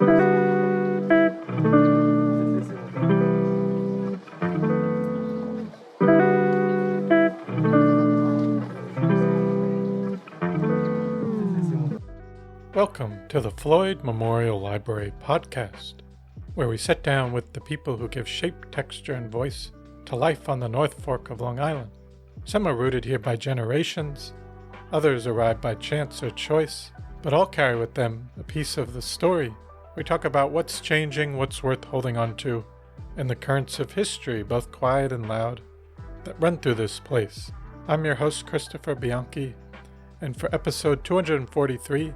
Welcome to the Floyd Memorial Library Podcast, where we sit down with the people who give shape, texture, and voice to life on the North Fork of Long Island. Some are rooted here by generations, others arrived by chance or choice, but all carry with them a piece of the story. We talk about what's changing, what's worth holding on to, and the currents of history, both quiet and loud, that run through this place. I'm your host, Christopher Bianchi, and for episode 243,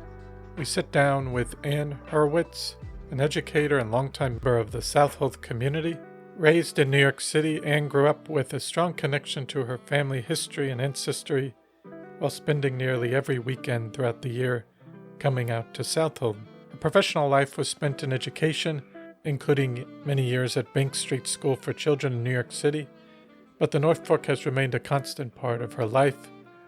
we sit down with Ann Hurwitz, an educator and longtime member of the Southold community. Raised in New York City, Ann grew up with a strong connection to her family history and ancestry, while spending nearly every weekend throughout the year coming out to Southold. Her professional life was spent in education, including many years at Bank Street School for Children in New York City, but the North Fork has remained a constant part of her life,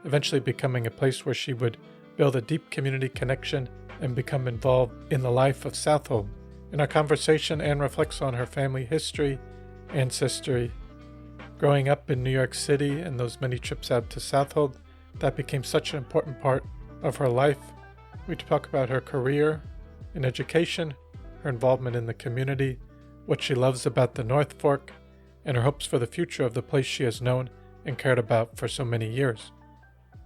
eventually becoming a place where she would build a deep community connection and become involved in the life of Southold. In our conversation, Ann reflects on her family history, ancestry, growing up in New York City and those many trips out to Southold that became such an important part of her life. We talk about her career in education, her involvement in the community, what she loves about the North Fork, and her hopes for the future of the place she has known and cared about for so many years.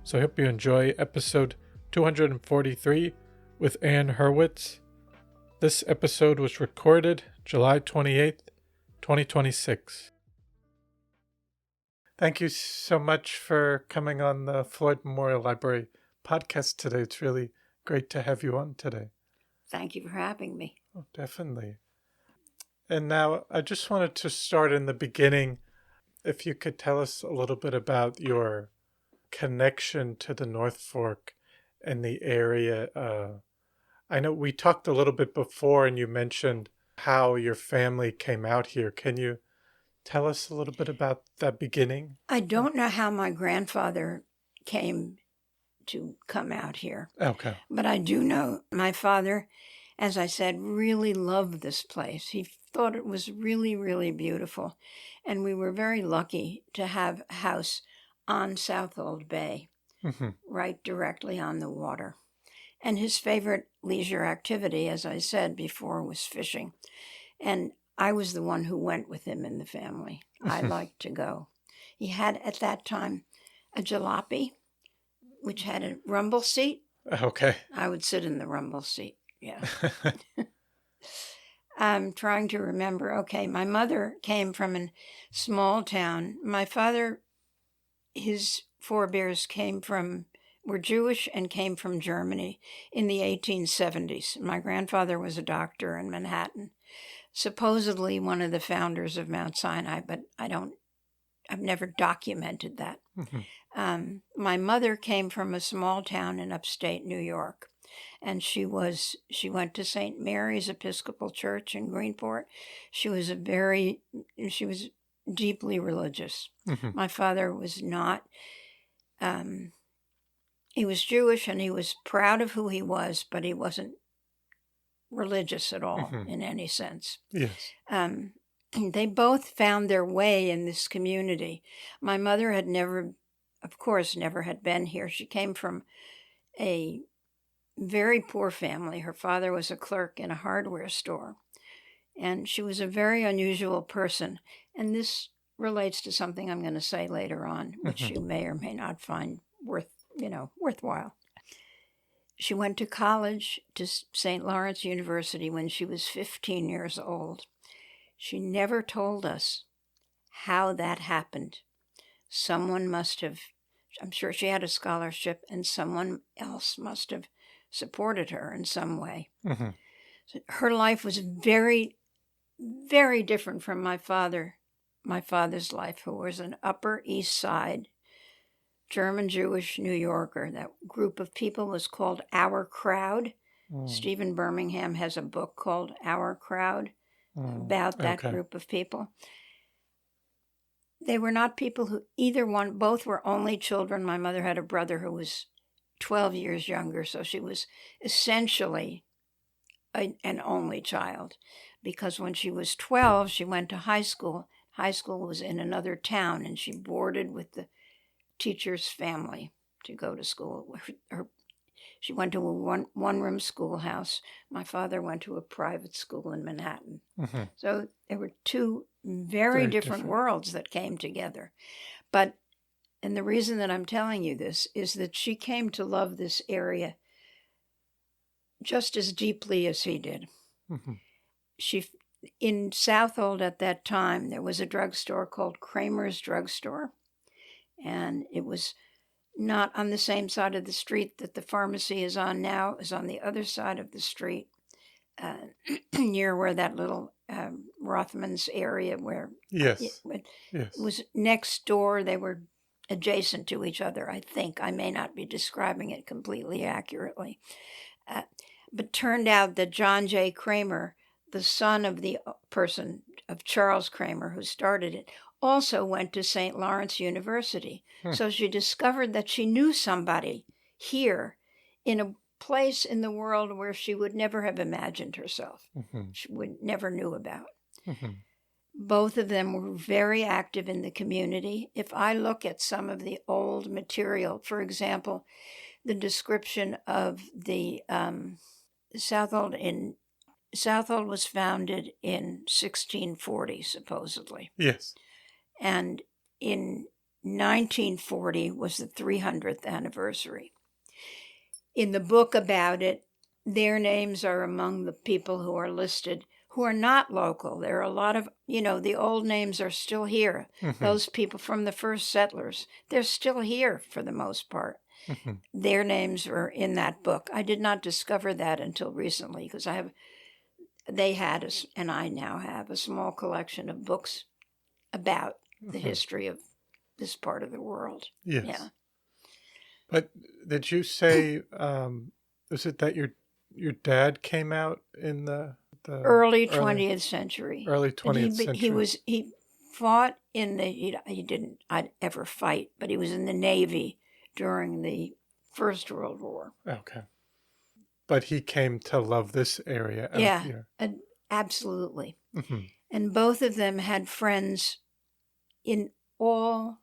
So I hope you enjoy episode 243 with Ann Hurwitz. This episode was recorded July 28th, 2026. Thank you so much for coming on the Floyd Memorial Library Podcast today. It's really great to have you on today. Thank you for having me. Oh, definitely. And now I just wanted to start in the beginning. If you could tell us a little bit about your connection to the North Fork and the area. I know we talked a little bit before and you mentioned how your family came out here. Can you tell us a little bit about that beginning? I don't know how my grandfather come out here. Okay. But I do know my father, as I said, really loved this place. He thought it was really, really beautiful. And we were very lucky to have a house on Southold Bay, right directly on the water. And his favorite leisure activity, as I said before, was fishing. And I was the one who went with him in the family. I liked to go. He had, at that time, a jalopy, which had a rumble seat. Okay. I would sit in the rumble seat, yeah. I'm trying to remember. Okay, my mother came from a small town. My father, his forebears were Jewish and came from Germany in the 1870s. My grandfather was a doctor in Manhattan, supposedly one of the founders of Mount Sinai, but I've never documented that. My mother came from a small town in upstate New York, and she went to St. Mary's Episcopal Church in Greenport. She was deeply religious. My father was not. He was Jewish and he was proud of who he was, but he wasn't religious at all in any sense. Yes. They both found their way in this community. My mother had never had been here. She came from a very poor family. Her father was a clerk in a hardware store. And she was a very unusual person. And this relates to something I'm going to say later on, which you may or may not find worthwhile. She went to college, to St. Lawrence University, when she was 15 years old. She never told us how that happened. Someone must have, I'm sure she had a scholarship, and someone else must have supported her in some way. So her life was very, very different from my father's life, who was an Upper East Side German Jewish New Yorker. That group of people was called Our Crowd. Stephen Birmingham has a book called Our Crowd about that group of people. They were not people who both were only children. My mother had a brother who was 12 years younger, so she was essentially an only child, because when she was 12, she went to high school. High school was in another town, and she boarded with the teacher's family to go to school. She went to a one-room schoolhouse. My father went to a private school in Manhattan. Mm-hmm. So there were two very different worlds that came together. And the reason that I'm telling you this is that she came to love this area just as deeply as he did. Mm-hmm. In Southold at that time, there was a drugstore called Kramer's Drugstore, and it was not on the same side of the street that the pharmacy is on now. It was on the other side of the street, near where that little Rothman's area where Yes. It was next door. They were adjacent to each other, I think. I may not be describing it completely accurately. But turned out that John J. Kramer, the son of the person of Charles Kramer who started it, also went to St. Lawrence University. So she discovered that she knew somebody here in a place in the world where she would never have imagined herself. She never knew about. Both of them were very active in the community. If I look at some of the old material, for example, the description of the Southold was founded in 1640, supposedly. Yes. And in 1940 was the 300th anniversary. In the book about it, their names are among the people who are listed who are not local. There are a lot of, the old names are still here. Those people from the first settlers, they're still here for the most part. Their names are in that book. I did not discover that until recently because they had, and I now have, a small collection of books about the history of this part of the world. Yes. Yeah. But did you say, is it that your dad came out in the early 20th century? Early 20th century. He fought in the, he didn't ever fight, but he was in the Navy during the First World War. Okay. But he came to love this area out here. Absolutely. And both of them had friends in all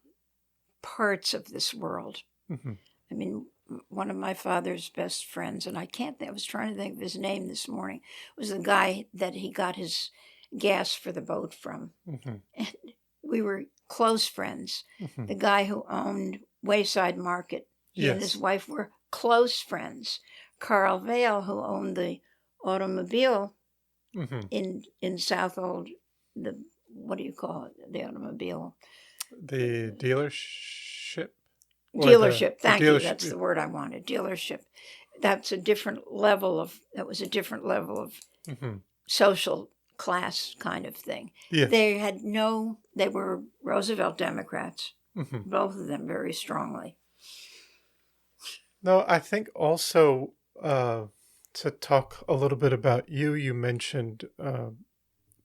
parts of this world. I mean, one of my father's best friends, and I was trying to think of his name this morning, was the guy that he got his gas for the boat from. And we were close friends. The guy who owned Wayside Market, he and his wife were close friends. Carl Vail, who owned the automobile in Southold, what do you call it? The automobile? The dealership? Dealership, thank you. That's the word I wanted. Dealership. That was a different level of social class kind of thing. Yes. They were Roosevelt Democrats, both of them very strongly. No, I think also to talk a little bit about you mentioned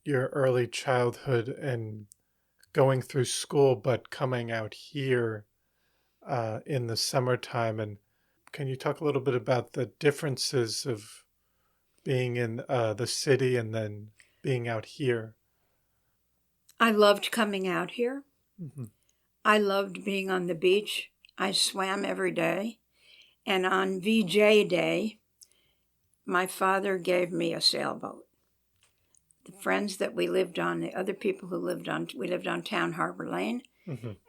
your early childhood and going through school, but coming out here in the summertime. And can you talk a little bit about the differences of being in the city and then being out here? I loved coming out here. I loved being on the beach. I swam every day. And on VJ Day, my father gave me a sailboat. The friends that we lived on, the other people who we lived on Town Harbor Lane,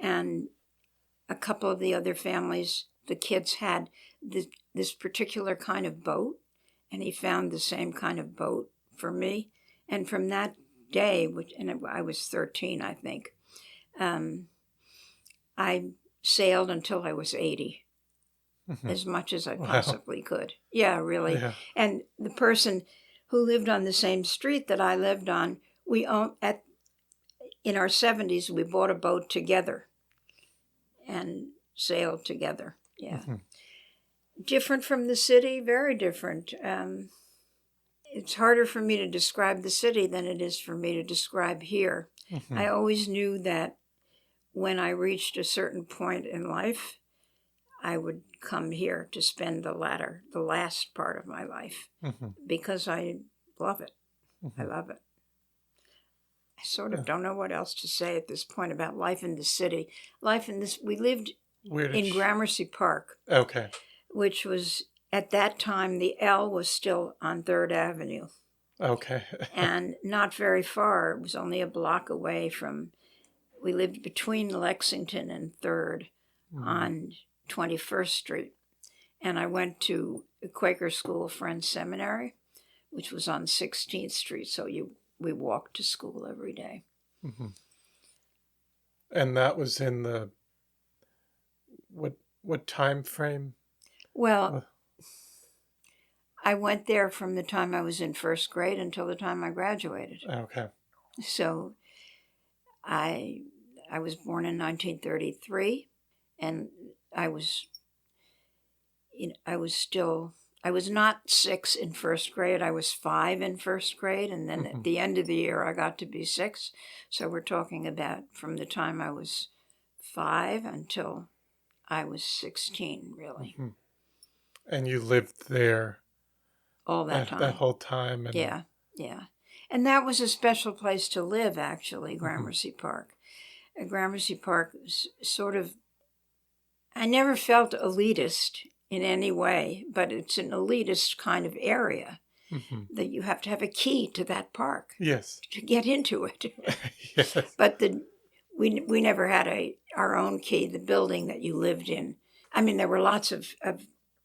and a couple of the other families, the kids had this particular kind of boat, and he found the same kind of boat for me. And from that day, I was 13, I think, I sailed until I was 80. As much as I possibly could. Yeah, really. Yeah. And the person who lived on the same street that I lived on, in our 70s, we bought a boat together and sailed together. Yeah. Different from the city, very different. It's harder for me to describe the city than it is for me to describe here. I always knew that when I reached a certain point in life, I would come here to spend the last part of my life, because I love it. I love it. I sort of don't know what else to say at this point about life in the city. We lived in Gramercy Park. Okay. Which was, at that time, the L was still on 3rd Avenue. Okay. And not very far. It was only a block away from, we lived between Lexington and 3rd on 21st Street. And I went to the Quaker School Friends Seminary, which was on 16th Street. So we walked to school every day. And that was in the, what time frame? Well, I went there from the time I was in 1st grade until the time I graduated. Okay. So I was born in 1933, and I was not 6 in 1st grade. I was 5 in 1st grade, and then at the end of the year I got to be 6. So we're talking about from the time I was 5 until I was 16, really. And you lived there all that time. That whole time. And... Yeah. And that was a special place to live, actually, Gramercy Park. Gramercy Park was sort of, I never felt elitist in any way, but it's an elitist kind of area that you have to have a key to that park. Yes. To get into it. Yes. But we never had our own key, the building that you lived in. I mean, there were lots of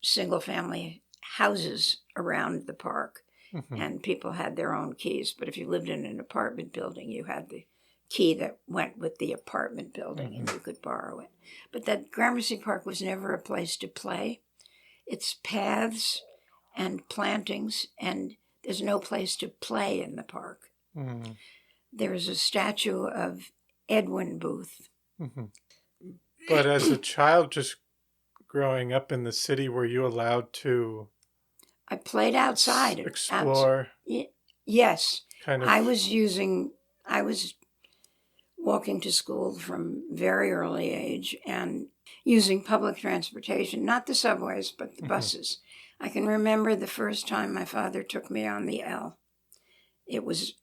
single-family houses around the park, and people had their own keys. But if you lived in an apartment building, you had the key that went with the apartment building, and you could borrow it. But that Gramercy Park was never a place to play. It's paths and plantings, and there's no place to play in the park. There's a statue of Edwin Booth. But as a child, just growing up in the city, were you allowed to... I played outside. Explore? Yes. Kind of. I was walking to school from very early age and using public transportation, not the subways, but the buses. I can remember the first time my father took me on the L. It was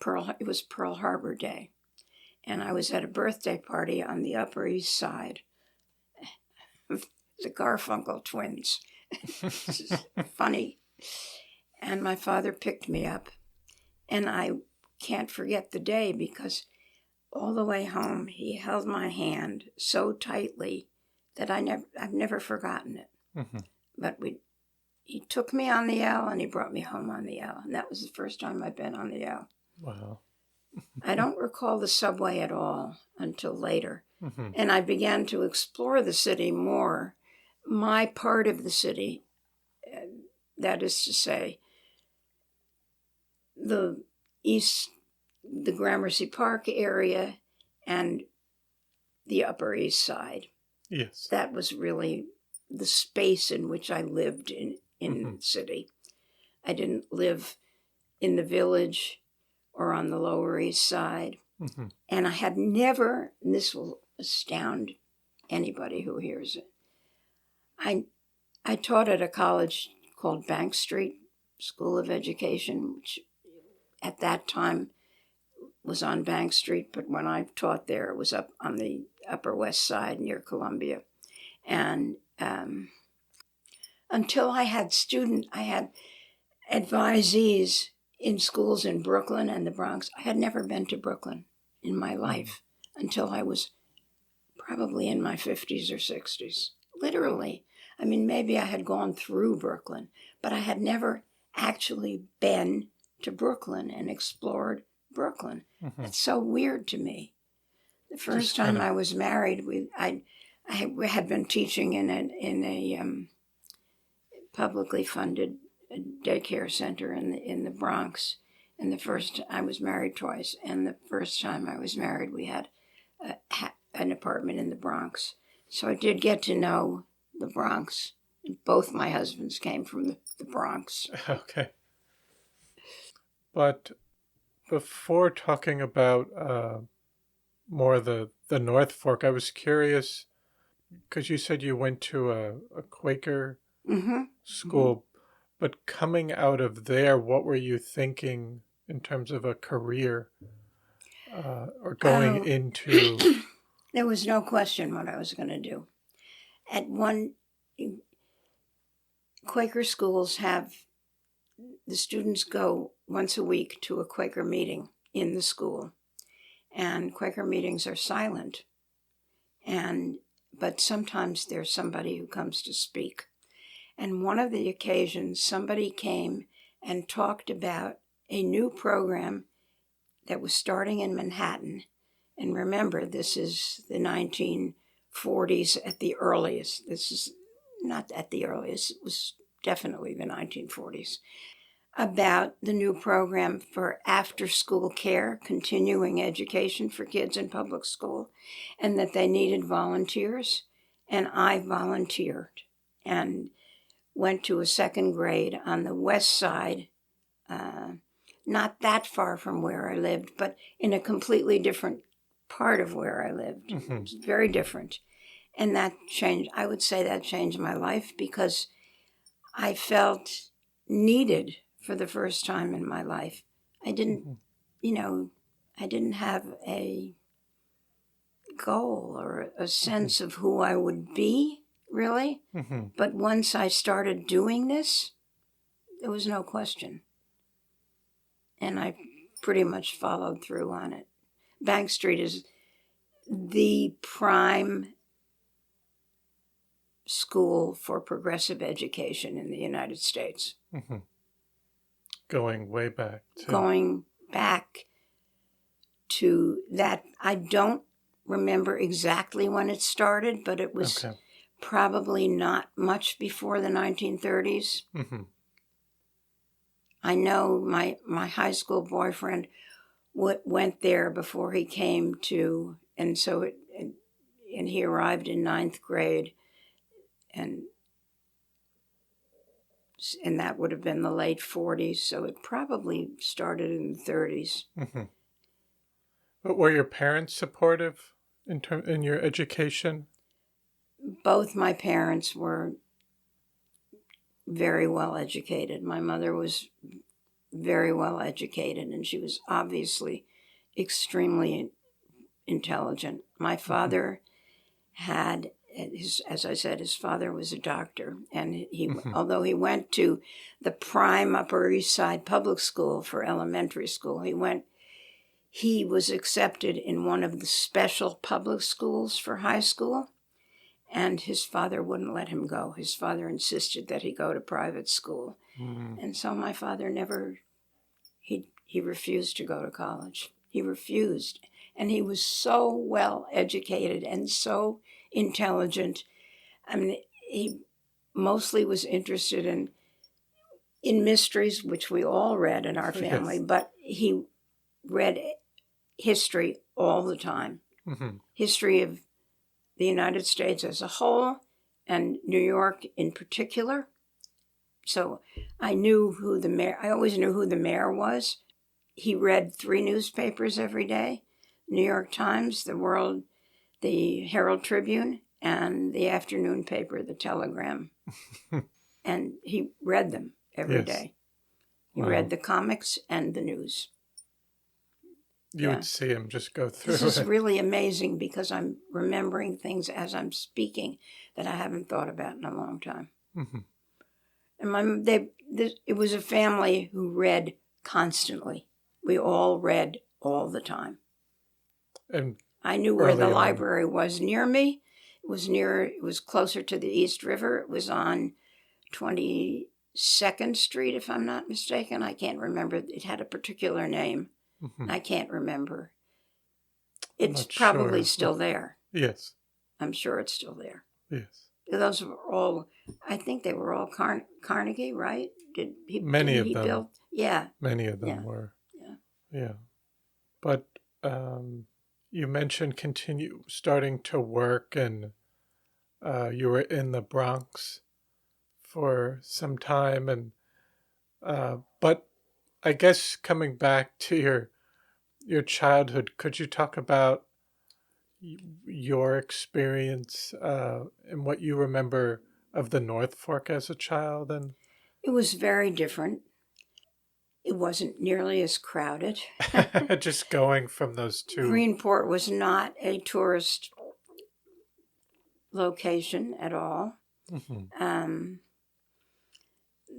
Pearl Harbor Day, and I was at a birthday party on the Upper East Side. The Garfunkel twins. Funny. And my father picked me up, and I can't forget the day because all the way home he held my hand so tightly that I've never forgotten it. But he took me on the L and he brought me home on the L, and that was the first time I'd been on the L. Wow. I don't recall the subway at all until later, and I began to explore the city more. My part of the city, that is to say, the Gramercy Park area and the Upper East Side. Yes. That was really the space in which I lived in the city. I didn't live in the Village or on the Lower East Side. And I had never, and this will astound anybody who hears it, I taught at a college called Bank Street School of Education, which at that time was on Bank Street, but when I taught there, it was up on the Upper West Side near Columbia. And until I had advisees in schools in Brooklyn and the Bronx. I had never been to Brooklyn in my life until I was probably in my 50s or 60s. Literally. I mean, maybe I had gone through Brooklyn, but I had never actually been to Brooklyn and explored Brooklyn. It's so weird to me. The first time I was married, I had been teaching in a publicly funded daycare center in the Bronx. And I was married twice. And the first time I was married, we had an apartment in the Bronx. So I did get to know the Bronx. Both my husbands came from the Bronx. Okay. But before talking about more the North Fork, I was curious, because you said you went to a Quaker Mm-hmm. school, but coming out of there, what were you thinking in terms of a career or going Oh, into? there was no question what I was going to do. At one, Quaker schools have the students go once a week to a Quaker meeting in the school, and Quaker meetings are silent, but sometimes there's somebody who comes to speak. And one of the occasions, somebody came and talked about a new program that was starting in Manhattan. And remember, this is the 1940s at the earliest. This is not at the earliest, it was definitely the 1940s. About the new program for after school care, continuing education for kids in public school, and that they needed volunteers. And I volunteered and went to a second grade on the west side, not that far from where I lived, but in a completely different part of where I lived. Mm-hmm. It was very different. And that changed, I would say that changed my life because I felt needed for the first time in my life. I didn't, I didn't have a goal or a sense of who I would be, really. Mm-hmm. But once I started doing this, there was no question. And I pretty much followed through on it. Bank Street is the prime school for progressive education in the United States. Mm-hmm. Going way back. Going back to that, I don't remember exactly when it started, but it was probably not much before the 1930s. Mm-hmm. I know my high school boyfriend went there before he came to, and so and he arrived in ninth grade, and that would have been the late 40s, so it probably started in the 30s. Mm-hmm. But were your parents supportive in your education? Both my parents were very well educated. My mother was very well educated, and she was obviously extremely intelligent. My father had, as I said, his father was a doctor, and he, although he went to the prime Upper East Side public school for elementary school, he was accepted in one of the special public schools for high school, and his father wouldn't let him go. His father insisted that he go to private school. And so my father he refused to go to college. He refused. And he was so well educated and so intelligent. I mean, he mostly was interested in mysteries, which we all read in our family, but he read history all the time. Mm-hmm. History of the United States as a whole and New York in particular. So I knew I always knew who the mayor was. He read 3 newspapers every day: New York Times, the World, the Herald Tribune, and the afternoon paper, the Telegram. And he read them every day. He read the comics and the news. You would see him just go through This is really amazing because I'm remembering things as I'm speaking that I haven't thought about in a long time. Mm-hmm. And it was a family who read constantly. We all read all the time. And I knew where the library was near me. It was closer to the East River. It was on 22nd Street, if I'm not mistaken. I can't remember. It had a particular name. Mm-hmm. I can't remember. It's probably still there. Yes. I'm sure it's still there. Yes. Those were all, I think they were all Carnegie, right? Many of them. Build? Yeah. Many of them were. Yeah. But you mentioned starting to work, and you were in the Bronx for some time, and but I guess coming back to your childhood, could you talk about your experience and what you remember of the North Fork as a child? And It was very different. It wasn't nearly as crowded. just going from those two. Greenport was not a tourist location at all. Mm-hmm.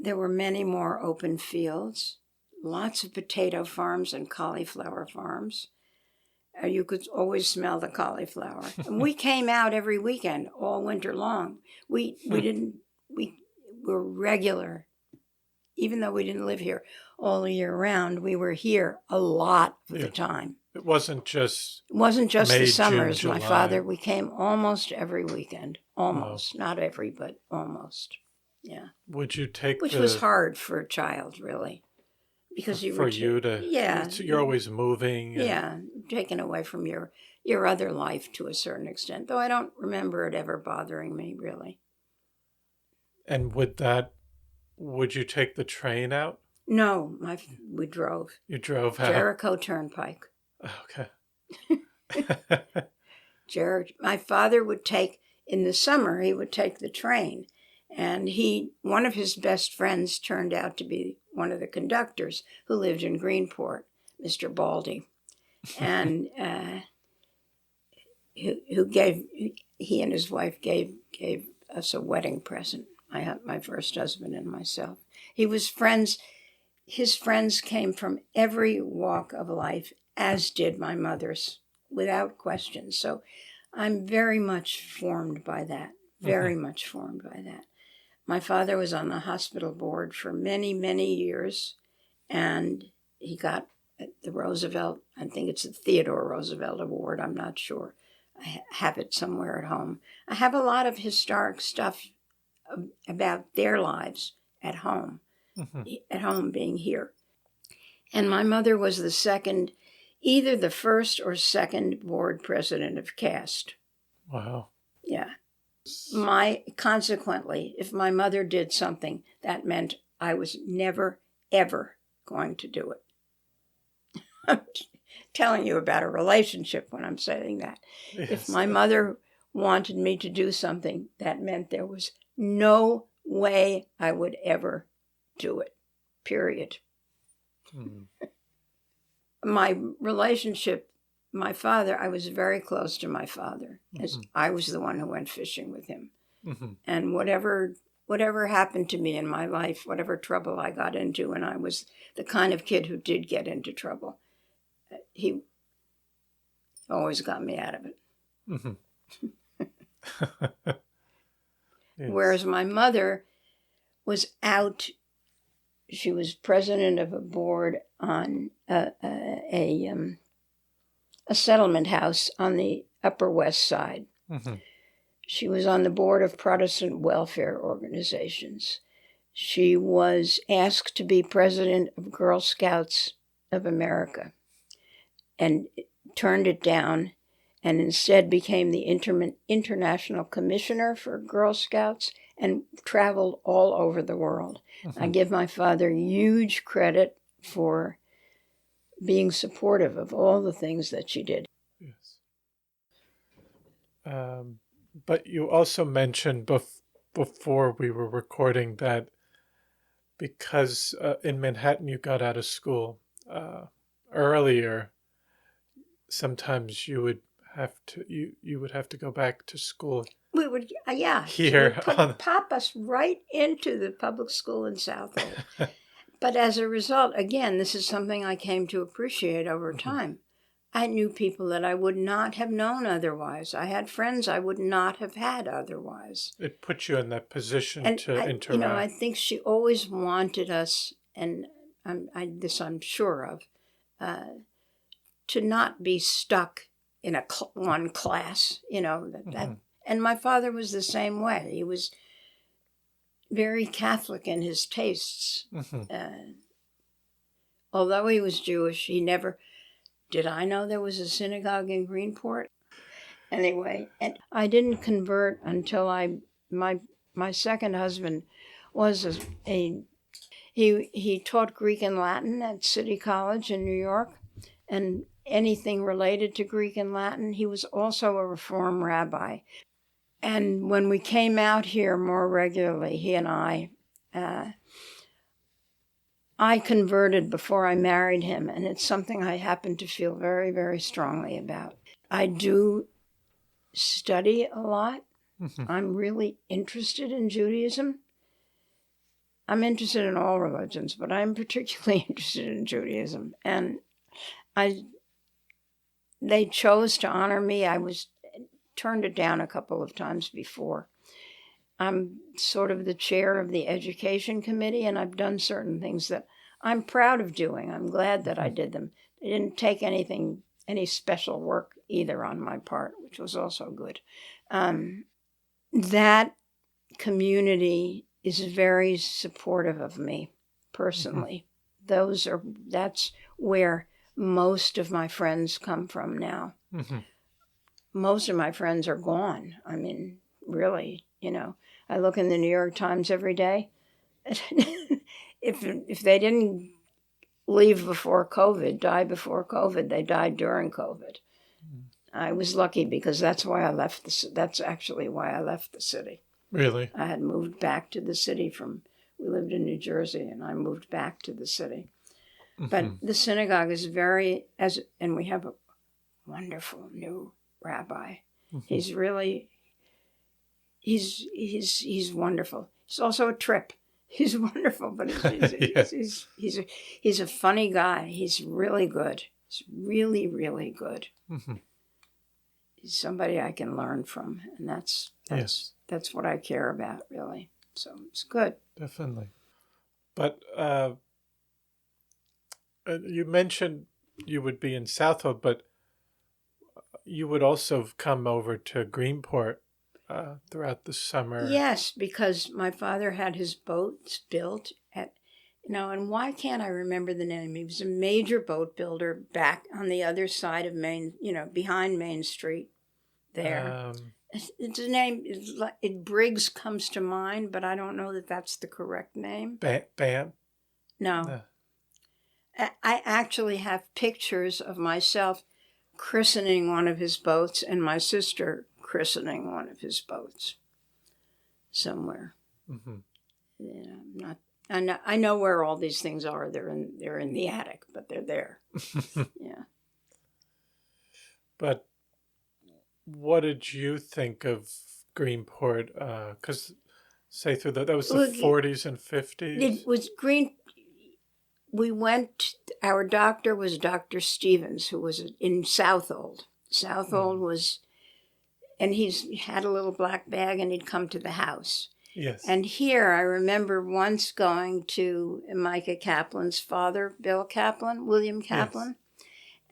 There were many more open fields, lots of potato farms and cauliflower farms. You could always smell the cauliflower. And we came out every weekend, all winter long. We were regular. Even though we didn't live here all year round, we were here a lot of the time. It wasn't just May, the summers. June, My father, we came almost every weekend. Almost. Not every, but almost. Yeah. Would you take Which was hard for a child, really. Because you for were you to you're always moving. Yeah, taken away from your other life to a certain extent. Though I don't remember it ever bothering me, really. And would you take the train out? No, we drove. You drove out? Jericho Turnpike. Okay. My father would in the summer, he would take the train. And one of his best friends turned out to be one of the conductors who lived in Greenport, Mr. Baldy. And he and his wife gave us a wedding present. My first husband and myself. His friends came from every walk of life, as did my mother's, without question. So I'm very much formed by that, very much formed by that. My father was on the hospital board for many, many years, and he got the Roosevelt, I think it's the Theodore Roosevelt Award, I'm not sure. I have it somewhere at home. I have a lot of historic stuff about their lives at home, at home being here. And my mother was either the first or second board president of CAST. Wow. Yeah. Consequently, if my mother did something, that meant I was never, ever going to do it. I'm telling you about a relationship when I'm saying that. Yes. If my mother wanted me to do something, that meant there was no way I would ever do it, period. My relationship, my father, I was very close to my father, as I was the one who went fishing with him. And whatever happened to me in my life, whatever trouble I got into, and I was the kind of kid who did get into trouble, he always got me out of it. Yes. Whereas my mother was out, she was president of a board on a settlement house on the Upper West Side. She was on the board of Protestant welfare organizations. She was asked to be president of Girl Scouts of America and turned it down, and instead became the international commissioner for Girl Scouts and traveled all over the world. I give my father huge credit for being supportive of all the things that she did. Yes. But you also mentioned before we were recording that because in Manhattan you got out of school earlier, sometimes you would have to go back to school. We would, here pop us right into the public school in Southold. But as a result, again, this is something I came to appreciate over time. I knew people that I would not have known otherwise. I had friends I would not have had otherwise. It put you in that position to interact. I think she always wanted us, and I'm sure of, to not be stuck in one class, and my father was the same way. He was very Catholic in his tastes. Although he was Jewish, he never... Did I know there was a synagogue in Greenport? Anyway, and I didn't convert until my second husband was he taught Greek and Latin at City College in New York, and anything related to Greek and Latin. He was also a Reform rabbi. And when we came out here more regularly, he and I converted before I married him, and it's something I happen to feel very, very strongly about. I do study a lot. I'm really interested in Judaism. I'm interested in all religions, but I'm particularly interested in Judaism. And they chose to honor me. I was turned it down a couple of times before. I'm sort of the chair of the education committee, and I've done certain things that I'm proud of doing. I'm glad that I did them. It didn't take any special work either on my part, which was also good. That community is very supportive of me personally. That's where most of my friends come from now. Most of my friends are gone. I mean, really, I look in the New York Times every day. If they didn't leave before COVID, die before COVID, they died during COVID. I was lucky because that's why I left that's actually why I left the city. Really? I had moved back to the city we lived in New Jersey, and I moved back to the city. But the synagogue is and we have a wonderful new rabbi. He's really, he's wonderful. He's also a trip. He's wonderful, but he's a funny guy. He's really good. He's really, really good. He's somebody I can learn from, and that's what I care about, really. So it's good. Definitely. But you mentioned you would be in Southold, but you would also come over to Greenport throughout the summer. Yes, because my father had his boats built and why can't I remember the name? He was a major boat builder back on the other side of Main, behind Main Street there. It's a name, Briggs comes to mind, but I don't know that that's the correct name. Bam? No. I actually have pictures of myself christening one of his boats and my sister christening one of his boats somewhere. I know where all these things are. They're in the attic, but they're there. Yeah. But what did you think of Greenport? Because that was the 40s and 50s. It was we went, our doctor was Dr. Stevens, who was in Southold. Southold was, and he had a little black bag, and he'd come to the house. Yes. And here, I remember once going to Micah Kaplan's father, William Kaplan,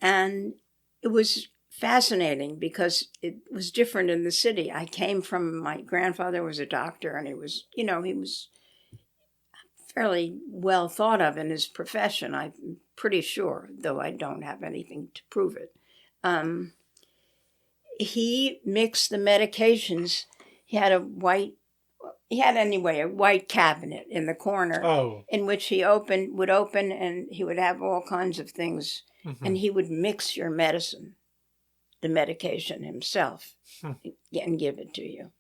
and it was fascinating because it was different in the city. I came from, my grandfather was a doctor, and he was fairly well thought of in his profession, I'm pretty sure, though I don't have anything to prove it. He mixed the medications. He had a white cabinet in the corner in which he would open, and he would have all kinds of things, and he would mix your medicine, the medication himself, and give it to you.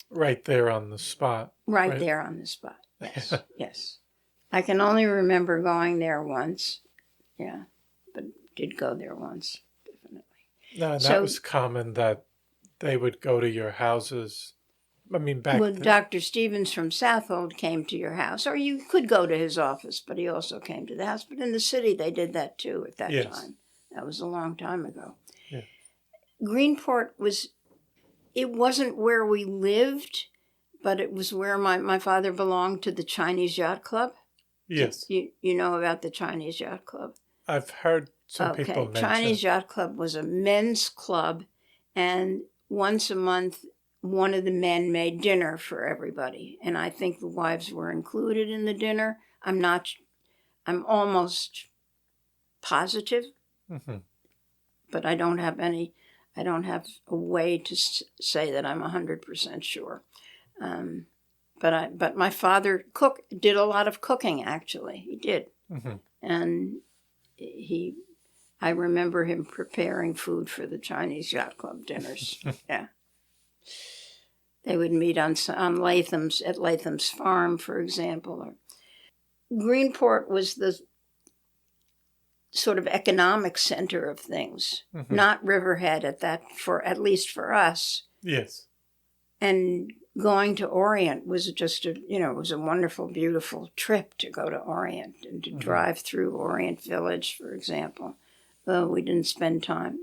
Right there on the spot. Right there on the spot. Yes, yes. I can only remember going there once. Yeah, but did go there once, definitely. No, that was common that they would go to your houses. I mean, back then. Dr. Stevens from Southold came to your house, or you could go to his office, but he also came to the house. But in the city, they did that too at that time. That was a long time ago. Yeah. Greenport wasn't where we lived, but it was where my father belonged to the Chinese Yacht Club. Yes. You know about the Chinese Yacht Club? I've heard some people mention. Chinese Yacht Club was a men's club, and once a month, one of the men made dinner for everybody. And I think the wives were included in the dinner. I'm almost positive, but I don't have a way to say that I'm 100% sure. But my father did a lot of cooking, actually. He did. And he I remember him preparing food for the Chinese Yacht Club dinners. Yeah. They would meet on Latham's, at Latham's farm, for example. Greenport was the sort of economic center of things, not Riverhead at least for us. Yes. And going to Orient was just it was a wonderful, beautiful trip to go to Orient and to drive through Orient Village, for example. Though we didn't spend time,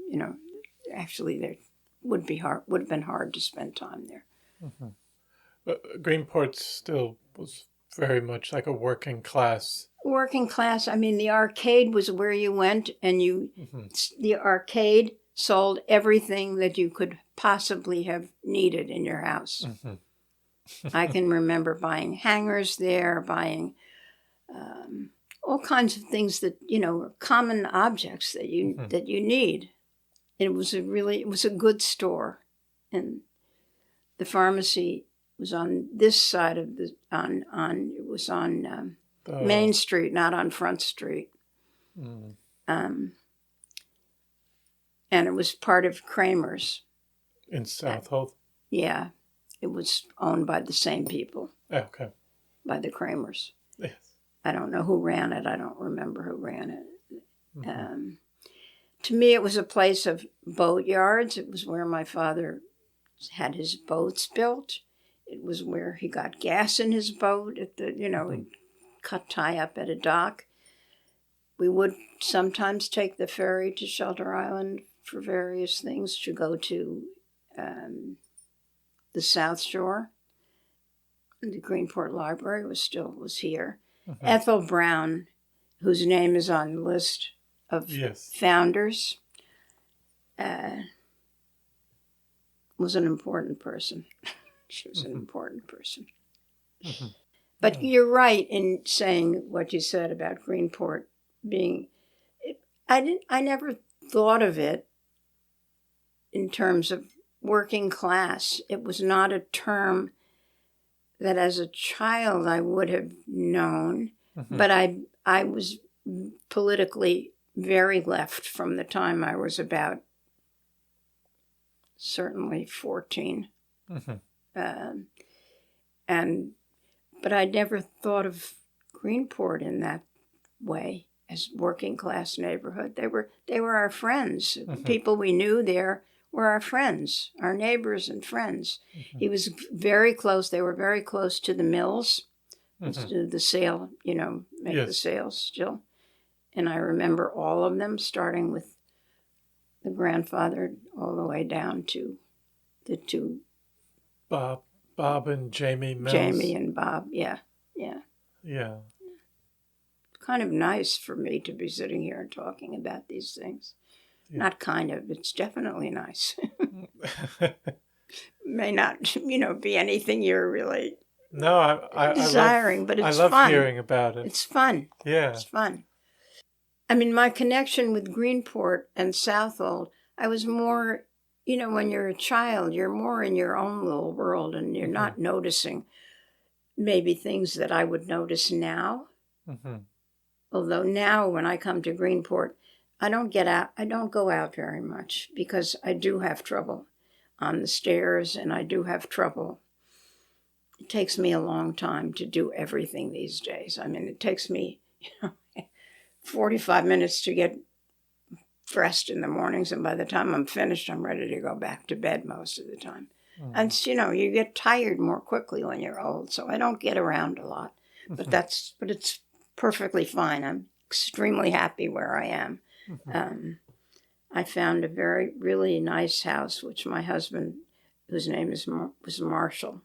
actually there would have been hard to spend time there. Greenport still was very much like a working class. Working class. I mean, the arcade was where you went, and the arcade sold everything that you could possibly have needed in your house. I can remember buying hangers there, buying all kinds of things that common objects that you need. It was a good store, and the pharmacy was on this side of it was on Main Street, not on Front Street. And it was part of Kramer's. In Southold? Yeah. It was owned by the same people. Okay. By the Kramers. Yes. I don't know who ran it. I don't remember who ran it. To me, it was a place of boat yards. It was where my father had his boats built. It was where he got gas in his boat at the, he'd tie up at a dock. We would sometimes take the ferry to Shelter Island for various things, to go to the South Shore. The Greenport Library was here. Ethel Brown, whose name is on the list of founders, was an important person. She was an important person. But you're right in saying what you said about Greenport being. I never thought of it in terms of working class. It was not a term that as a child I would have known, but I was politically very left from the time I was about certainly 14. But I never thought of Greenport in that way, as working class neighborhood. They were our friends. People we knew there were our friends, our neighbors and friends. He was very close. They were very close to the mills, to the sail, make the sails still. And I remember all of them, starting with the grandfather all the way down to the two. Bob and Jamie Mills. Jamie and Bob, yeah. Yeah. Kind of nice for me to be sitting here and talking about these things. Yeah. Not kind of, it's definitely nice. May not, be anything you're really desiring, but it's fun. I love hearing about it. It's fun. Yeah. It's fun. I mean, my connection with Greenport and Southold, I was more, when you're a child, you're more in your own little world, and you're not noticing maybe things that I would notice now. Although now when I come to Greenport, I don't go out very much, because I do have trouble on the stairs, and I do have trouble. It takes me a long time to do everything these days. I mean, it takes me 45 minutes to get dressed in the mornings, and by the time I'm finished, I'm ready to go back to bed most of the time. And you get tired more quickly when you're old, so I don't get around a lot. But it's perfectly fine. I'm extremely happy where I am. I found a really nice house, which my husband, whose name was Marshall,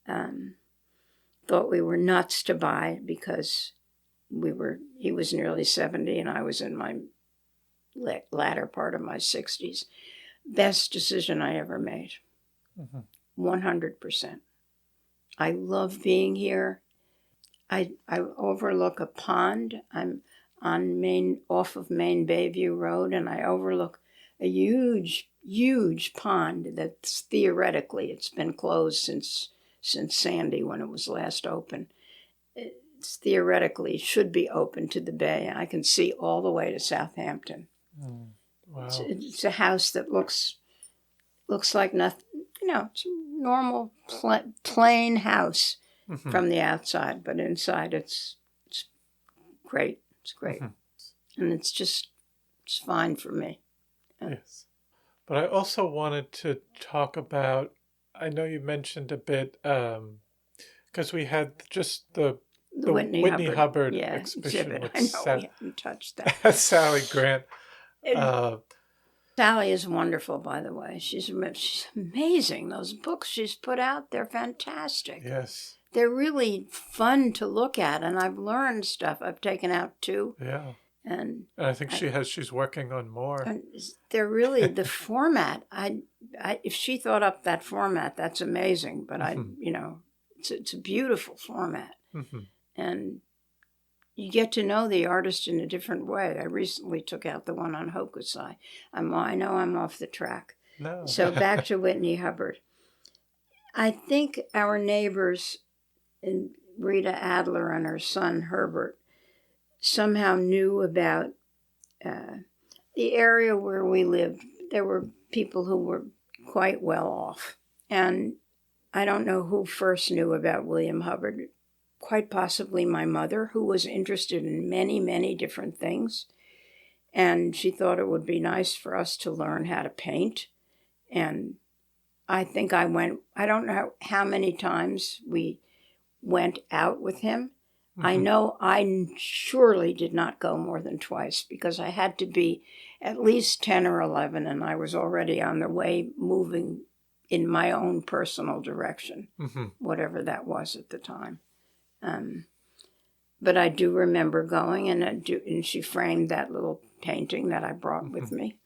thought we were nuts to buy, because he was nearly 70 and I was in my latter part of my 60s. Best decision I ever made. 100%. I love being here. I overlook a pond. I'm off of Main Bayview Road, and I overlook a huge pond that's theoretically, it's been closed since Sandy, when it was last open. It's theoretically should be open to the bay, and I can see all the way to Southampton. Wow. It's a house that looks like nothing. It's a normal plain house from the outside, but inside it's great. It's great, and it's fine for me. Yes, but I also wanted to talk about. I know you mentioned a bit because we had just the Whitney Hubbard exhibition, which I know we haven't touched that. Sally Grant. Sally is wonderful, by the way. She's amazing. Those books she's put out, they're fantastic. Yes. They're really fun to look at, and I've learned stuff. I've taken out too. Yeah. And I think she's working on more. And they're really the format. If she thought up that format, that's amazing. But it's a beautiful format, and you get to know the artist in a different way. I recently took out the one on Hokusai. I know I'm off the track. No. So back to Whitney Hubbard. I think our neighbors, Rita Adler and her son Herbert, somehow knew about the area where we lived. There were people who were quite well off. And I don't know who first knew about William Hubbard. Quite possibly my mother, who was interested in many, many different things. And she thought it would be nice for us to learn how to paint. And I think I don't know how many times we went out with him. I know I surely did not go more than twice because I had to be at least 10 or 11, and I was already on the way moving in my own personal direction, whatever that was at the time. But I do remember going, and she framed that little painting that I brought with me.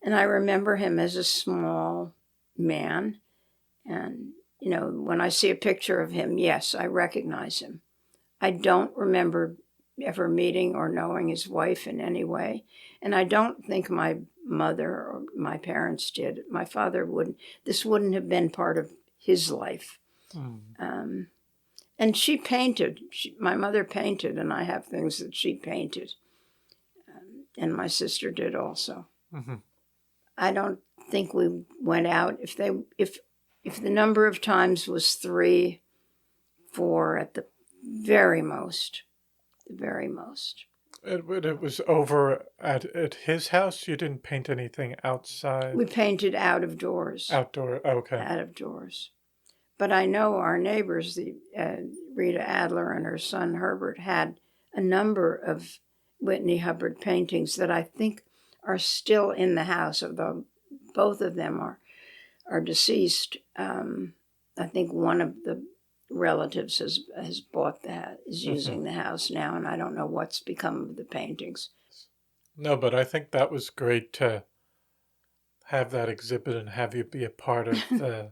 And I remember him as a small man. And, when I see a picture of him, yes, I recognize him. I don't remember ever meeting or knowing his wife in any way. And I don't think my mother or my parents did. My father wouldn't. This wouldn't have been part of his life. And she painted. My mother painted, and I have things that she painted. And my sister did also. I don't think we went out. If the number of times was 3, 4 at the very most. It was over at his house? You didn't paint anything outside? We painted out of doors. Outdoor, okay. Out of doors. But I know our neighbors, Rita Adler and her son Herbert, had a number of Whitney Hubbard paintings that I think are still in the house, although both of them are deceased. I think one of the relatives has bought that, is using the house now, and I don't know what's become of the paintings. No, but I think that was great to have that exhibit and have you be a part of the...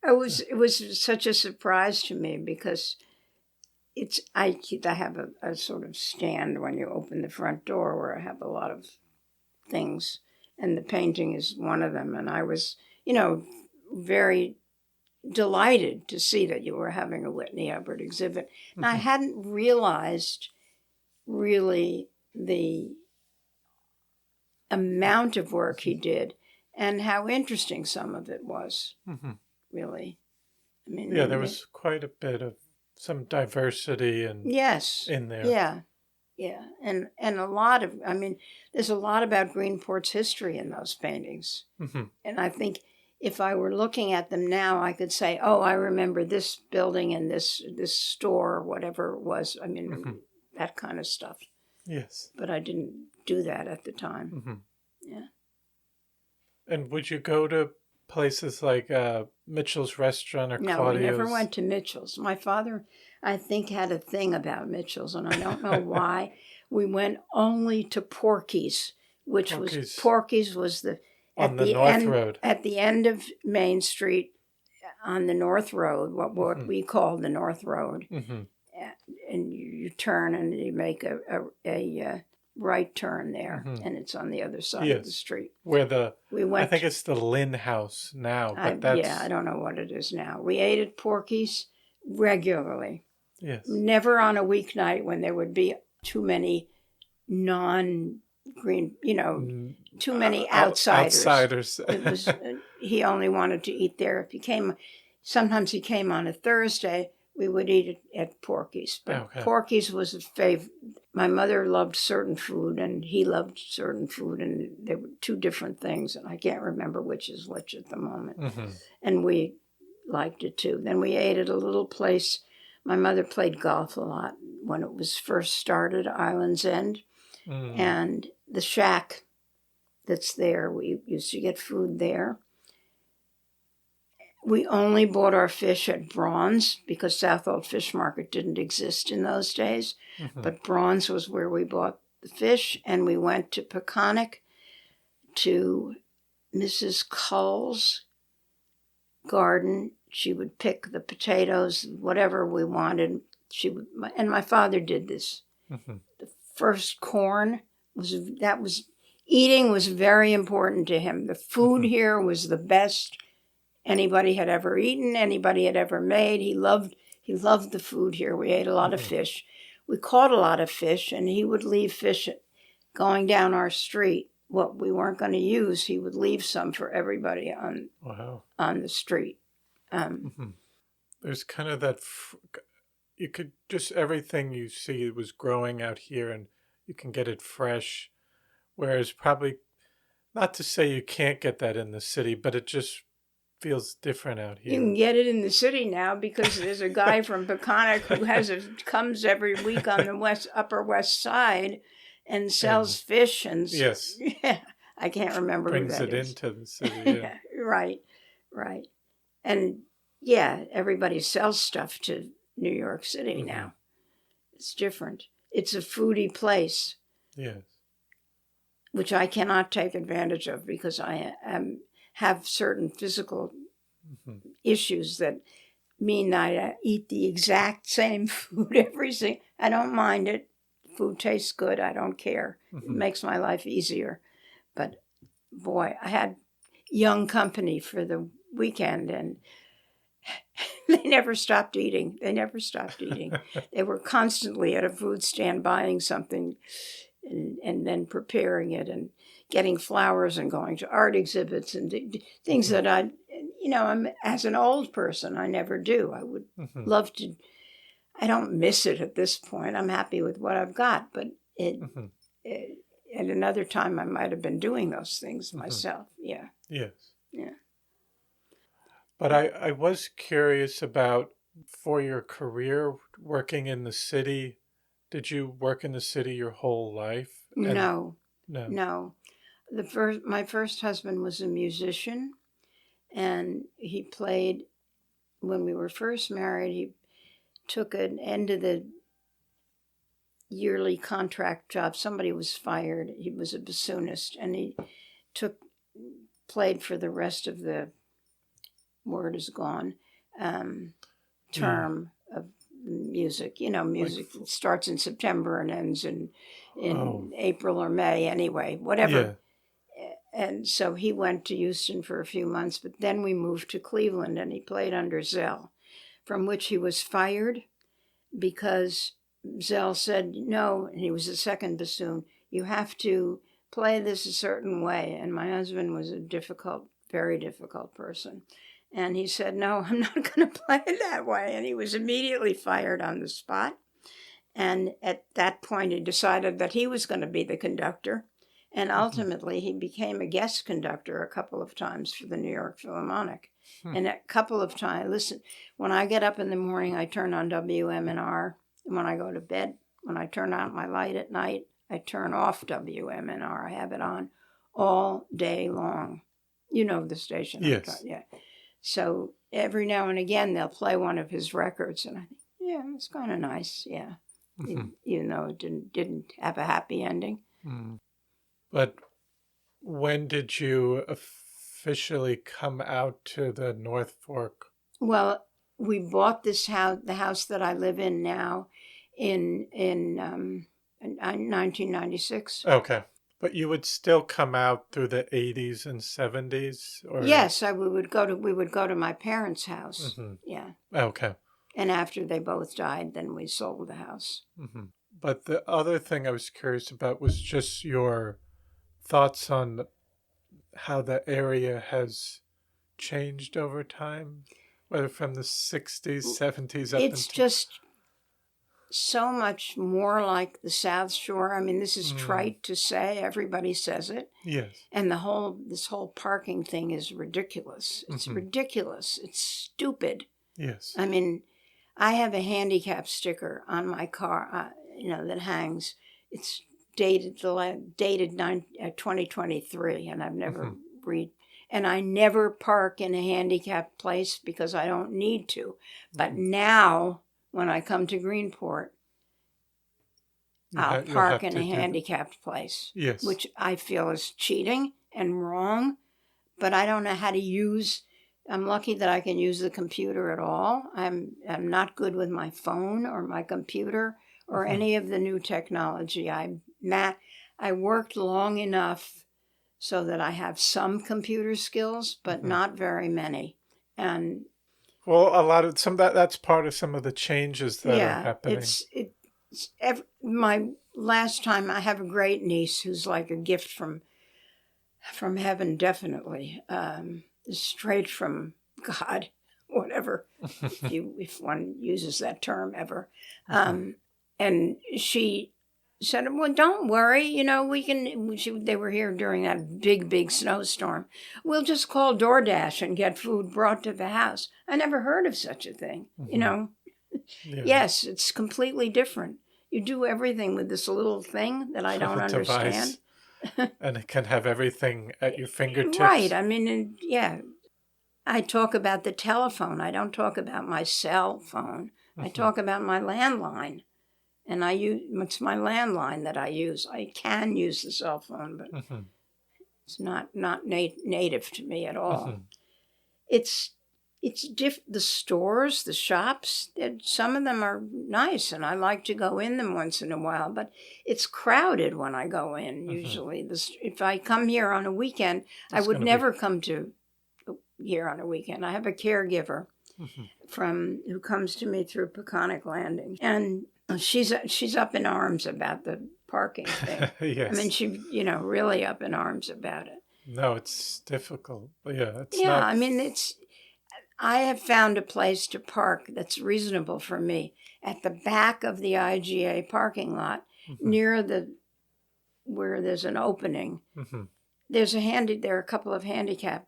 It was such a surprise to me because I have a sort of stand when you open the front door where I have a lot of things, and the painting is one of them. And I was, very delighted to see that you were having a Whitney Hubbard exhibit. And I hadn't realized really the amount of work he did and how interesting some of it was. Really. I mean, there was quite a bit of some diversity in there. Yeah. And a lot of, there's a lot about Greenport's history in those paintings. And I think if I were looking at them now, I could say, oh, I remember this building and this store, or whatever it was. That kind of stuff. Yes. But I didn't do that at the time. Yeah. And would you go to places like Mitchell's Restaurant or Claudio's? No, we never went to Mitchell's. My father, I think, had a thing about Mitchell's, and I don't know why. We went only to Porky's, Porky's was on the North Road. At the end of Main Street on the North Road, what we call the North Road. And you turn and you make a right turn there, and it's on the other side of the street. Where I think it's the Lynn House now, but I don't know what it is now. We ate at Porky's regularly. Yes. Never on a weeknight when there would be too many non green, too many outsiders. Outsiders. It was he only wanted to eat there. Sometimes he came on a Thursday. We would eat it at Porky's, but Porky's was a favorite. My mother loved certain food, and he loved certain food, and there were two different things, and I can't remember which is which at the moment. Mm-hmm. And we liked it too. Then we ate at a little place. My mother played golf a lot when it was first started, Island's End, and the shack that's there. We used to get food there. We only bought our fish at Braun's because Southold Fish Market didn't exist in those days. Mm-hmm. But Braun's was where we bought the fish, and we went to Peconic to Mrs. Cull's garden. She would pick the potatoes, whatever we wanted. And my father did this. Mm-hmm. The first corn eating was very important to him. The food here was the best anybody had ever eaten, anybody had ever made. He loved the food here. We ate a lot of fish. We caught a lot of fish, and he would leave fish going down our street. What we weren't going to use, he would leave some for everybody on the street. There's kind of that, you could just, everything you see was growing out here, and you can get it fresh, whereas probably, not to say you can't get that in the city, but it just feels different out here. You can get it in the city now because there's a guy from Peconic who comes every week on the Upper West Side and sells fish and yes, yeah, I can't remember brings who that it is. Into the city. Yeah. Right, and yeah, everybody sells stuff to New York City now. It's different. It's a foodie place. Yes, which I cannot take advantage of because I have certain physical issues that mean I eat the exact same food I don't mind it. Food tastes good. I don't care. It makes my life easier. But boy, I had young company for the weekend, and they never stopped eating. They were constantly at a food stand buying something and then preparing it and getting flowers and going to art exhibits and things that I'm as an old person, I never do. I would love to. I don't miss it at this point. I'm happy with what I've got, but at another time I might have been doing those things myself. Yeah. Yes. Yeah. But I was curious about, for your career working in the city, did you work in the city your whole life? No. My first husband was a musician, and he played, when we were first married, he took an end of the yearly contract job. Somebody was fired. He was a bassoonist, and he played for the rest of the term of music. Music starts in September and ends in April or May anyway, whatever. Yeah. And so he went to Houston for a few months, but then we moved to Cleveland, and he played under Zell, from which he was fired because Zell said, no, and he was the second bassoon, you have to play this a certain way. And my husband was a very difficult person. And he said, no, I'm not going to play it that way. And he was immediately fired on the spot. And at that point, he decided that he was going to be the conductor. And ultimately, he became a guest conductor a couple of times for the New York Philharmonic. And a couple of times, listen, when I get up in the morning, I turn on WMNR. And when I go to bed, when I turn out my light at night, I turn off WMNR. I have it on all day long. You know the station. Yes. Yeah. So every now and again, they'll play one of his records. And I think, yeah, it's kind of nice. Yeah. Even though it didn't have a happy ending. But when did you officially come out to the North Fork? Well, we bought this house, the house that I live in now, in 1996. Okay. But you would still come out through the 80s and 70s? Or? Yes, we would go to my parents' house. Yeah. Okay. And after they both died, then we sold the house. But the other thing I was curious about was just your thoughts on how the area has changed over time, whether from the 60s, 70s up It's into... just so much more like the South Shore. I mean, this is trite to say. Everybody says it. Yes. And this whole parking thing is ridiculous. It's ridiculous. It's stupid. Yes. I mean, I have a handicap sticker on my car, that hangs. It's dated 2023, and I've never and I never park in a handicapped place because I don't need to. But now, when I come to Greenport, I'll park in a handicapped place, yes, which I feel is cheating and wrong, but I don't know how to use. I'm lucky that I can use the computer at all. I'm not good with my phone or my computer or any of the new technology. I worked long enough so that I have some computer skills, but not very many. And well, a lot of that's part of some of the changes that are happening. My last time, I have a great niece who's like a gift from heaven, definitely. Straight from God, whatever, if one uses that term ever. And she said, well, don't worry, we can, they were here during that big snowstorm. We'll just call DoorDash and get food brought to the house. I never heard of such a thing, Yeah. Yes, it's completely different. You do everything with this little thing that I don't understand. And it can have everything at your fingertips. Right. I mean, I talk about the telephone. I don't talk about my cell phone. I talk about my landline. And it's my landline that I use. I can use the cell phone, but it's not native to me at all. It's the stores, the shops, some of them are nice, and I like to go in them once in a while, but it's crowded when I go in, usually. If I come here on a weekend, I would never come to here on a weekend. I have a caregiver who comes to me through Peconic Landing, and she's up in arms about the parking thing. Yes. I mean, she, really up in arms about it. No, it's difficult. Yeah, I mean, I have found a place to park that's reasonable for me at the back of the IGA parking lot, near where there's an opening. There are a couple of handicap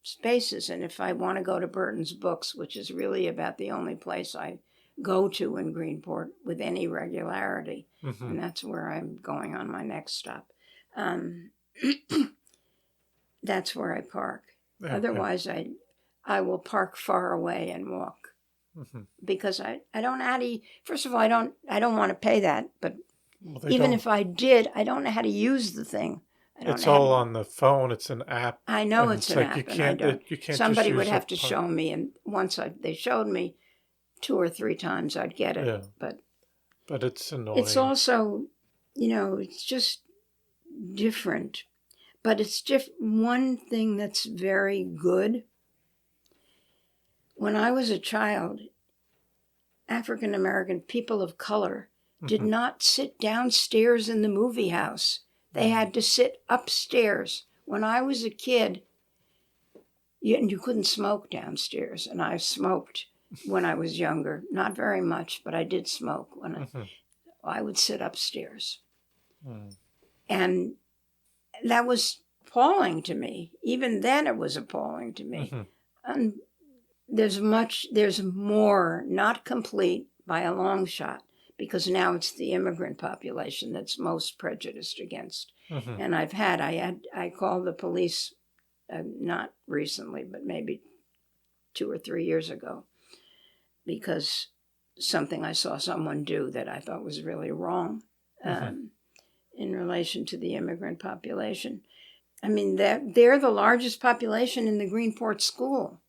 spaces, and if I want to go to Burton's Books, which is really about the only place I go to in Greenport with any regularity, and that's where I'm going on my next stop. That's where I park. Yeah, otherwise, I will park far away and walk because I don't know how to. First of all, I don't want to pay that, but even if I did, I don't know how to use the thing. It's all on the phone. It's an app. I know it's an app. You can't. Somebody would have to show me, and once they showed me 2 or 3 times, I'd get it. Yeah. But it's annoying. It's also, it's just different. But it's one thing that's very good. When I was a child, African American people of color did not sit downstairs in the movie house. They had to sit upstairs. When I was a kid, you couldn't smoke downstairs, and I smoked when I was younger. Not very much, but I did smoke when I would sit upstairs. And that was appalling to me. Even then it was appalling to me. And there's more, not complete by a long shot, because now it's the immigrant population that's most prejudiced against. And I called the police, not recently, but maybe 2 or 3 years ago, because something I saw someone do that I thought was really wrong in relation to the immigrant population. I mean, they're the largest population in the Greenport school.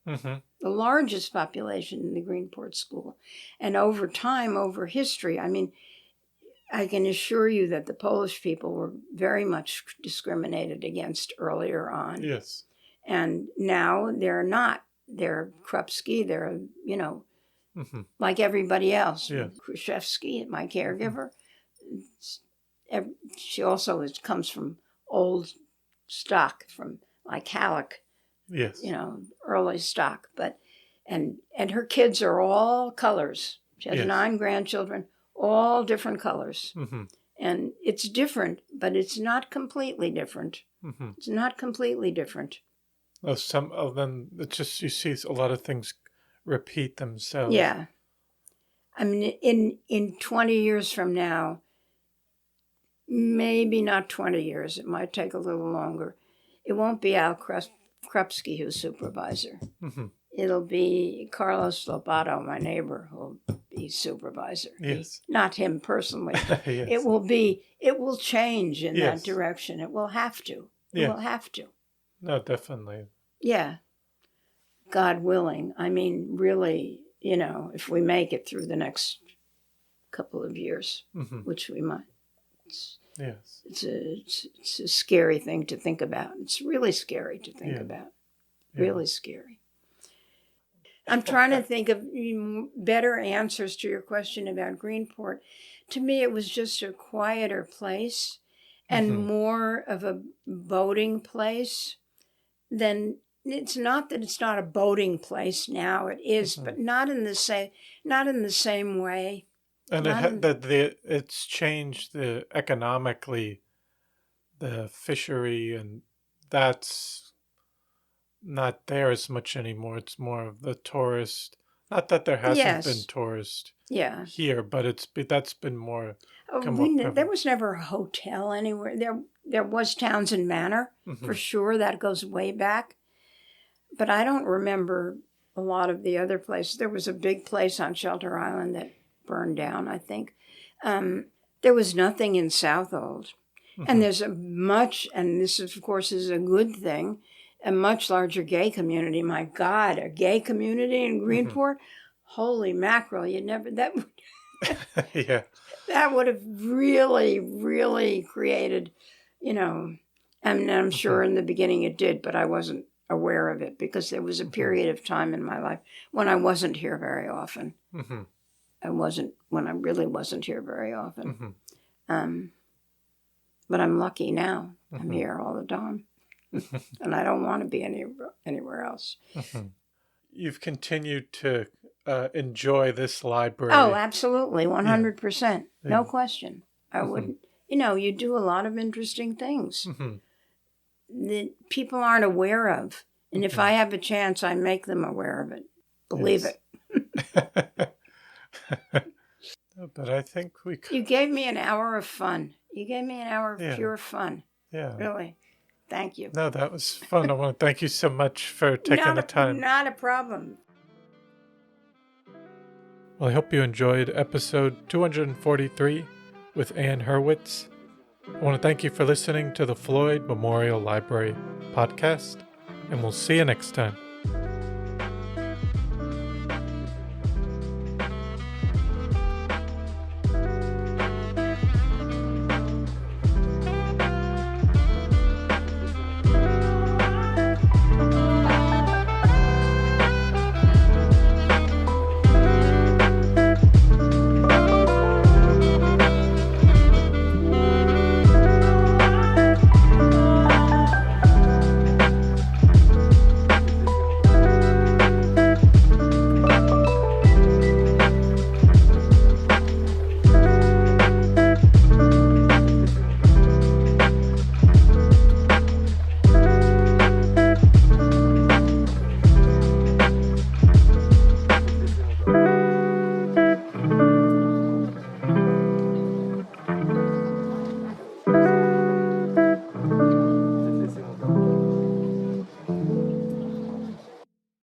The largest population in the Greenport school. And over time, over history, I mean, I can assure you that the Polish people were very much discriminated against earlier on. Yes. And now they're not. They're Krupski, they're, like everybody else. Yeah. Khrushchevsky, my caregiver, she also comes from old stock, from like Halleck, Yes. early stock. But and her kids are all colors. She has Yes. 9 grandchildren, all different colors. Mm-hmm. And it's different, but it's not completely different. Mm-hmm. It's not completely different. Some of them, it's just you see a lot of things repeat themselves. Yeah. I mean, in 20 years from now, maybe not 20 years, it might take a little longer, it won't be Al Krupski who's supervisor. Mm-hmm. It'll be Carlos Lobato, my neighbor, who'll be supervisor. Yes. Not him personally. Yes. It will change in Yes. that direction. It will have to. It Yes. will have to. No, definitely. Yeah. God willing. I mean, really, if we make it through the next couple of years, Mm-hmm. which we might. Yes. It's a scary thing to think about. It's really scary to think about. Really scary. I'm trying to think of better answers to your question about Greenport. To me, it was just a quieter place and Mm-hmm. more of a boating place than. It's not that it's not a boating place now. It is, Mm-hmm. but not in the same way. And it's changed economically, the fishery, and that's not there as much anymore. It's more of the tourist. Not that there hasn't been tourists here, but that's been more. There was never a hotel anywhere. There was Townsend Manor, Mm-hmm. for sure. That goes way back. But I don't remember a lot of the other places. There was a big place on Shelter Island that burned down, I think. There was nothing in Southold. Mm-hmm. And there's and this of course is a good thing, a much larger gay community. My God, a gay community in Greenport? Mm-hmm. Holy mackerel, Yeah. That would have really, really created, and I'm sure in the beginning it did, but I wasn't aware of it because there was a period of time in my life when I wasn't here very often. Mm-hmm. When I really wasn't here very often. Mm-hmm. But I'm lucky now. Mm-hmm. I'm here all the time. And I don't want to be anywhere else. Mm-hmm. You've continued to enjoy this library. Oh, absolutely. 100%. Yeah. No question. I wouldn't. You do a lot of interesting things. Mm-hmm. That people aren't aware of. And if I have a chance, I make them aware of it. Believe it. But I think You gave me an hour of fun. You gave me an hour of pure fun. Yeah. Really. Thank you. No, that was fun. I want to thank you so much for taking the time. Not a problem. Well, I hope you enjoyed episode 243 with Ann Hurwitz. I want to thank you for listening to the Floyd Memorial Library Podcast, and we'll see you next time.